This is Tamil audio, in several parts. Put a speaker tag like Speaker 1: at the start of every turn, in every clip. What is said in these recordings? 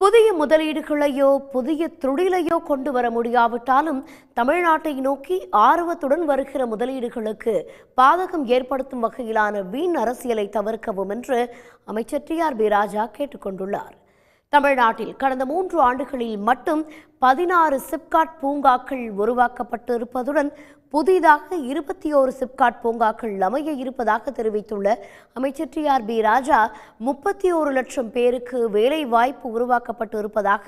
Speaker 1: புதிய முதலீடுகளையோ புதிய தொழிலையோ கொண்டு வர முடியாவிட்டாலும் தமிழ்நாட்டை நோக்கி ஆர்வத்துடன் வருகிற முதலீடுகளுக்கு பாதகம் ஏற்படுத்தும் வகையிலான வீண் அரசியலை தவிர்க்கவும் என்று அமைச்சர் டிஆர்பி ராஜா கேட்டுக்கொண்டுள்ளார். தமிழ்நாட்டில் கடந்த 3 ஆண்டுகளில் மட்டும் 16 சிப்காட் பூங்காக்கள் உருவாக்கப்பட்டு இருப்பதுடன் புதிதாக 21 சிப்காட் பூங்காக்கள் அமைய இருப்பதாக தெரிவித்துள்ள அமைச்சர் டிஆர்பி ராஜா 31 லட்சம் பேருக்கு வேலை வாய்ப்பு உருவாக்கப்பட்டு இருப்பதாக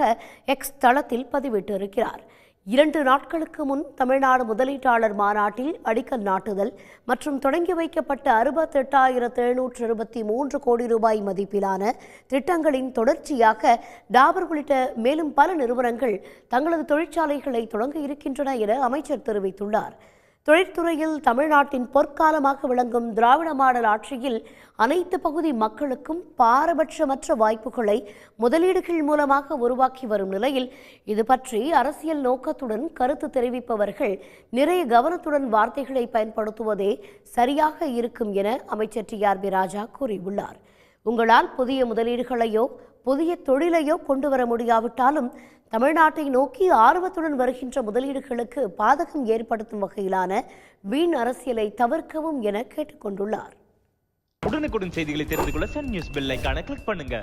Speaker 1: எக்ஸ் தளத்தில் பதிவிட்டிருக்கிறார். 2 நாட்களுக்கு முன் தமிழ்நாடு முதலீட்டாளர் மாநாட்டில் அடிக்கல் நாட்டுதல் மற்றும் தொடங்கி வைக்கப்பட்ட 68,723 கோடி ரூபாய் மதிப்பிலான திட்டங்களின் தொடர்ச்சியாக டாபர் உள்ளிட்ட மேலும் பல நிறுவனங்கள் தங்களது தொழிற்சாலைகளை தொடங்க இருக்கின்றன என அமைச்சர் தெரிவித்துள்ளார். தொழிற்துறையில் தமிழ்நாட்டின் பொற்காலமாக விளங்கும் திராவிட மாடல் ஆட்சியில் அனைத்து பகுதி மக்களுக்கும் பாரபட்சமற்ற வாய்ப்புகளை முதலீடுகள் மூலமாக உருவாக்கி வரும் நிலையில் இது பற்றி அரசியல் நோக்கத்துடன் கருத்து தெரிவிப்பவர்கள் நிறைய கவனத்துடன் வார்த்தைகளை பயன்படுத்துவதே சரியாக இருக்கும் என அமைச்சர் டிஆர்பி ராஜா கூறியுள்ளார். உங்களால் புதிய முதலீடுகளையோ புதிய தொழிலையோ கொண்டு வர முடியாவிட்டாலும் தமிழ்நாட்டை நோக்கி ஆர்வத்துடன் வருகின்ற முதலீடுகளுக்கு பாதகம் ஏற்படுத்தும் வகையிலான வீண் அரசியலை தவிர்க்கவும் என கேட்டுக்கொண்டுள்ளார்.
Speaker 2: உடனுக்குடன் செய்திகளை தெரிந்து கொள்ள சன் நியூஸ் பெல் ஐகானை கிளிக் பண்ணுங்க.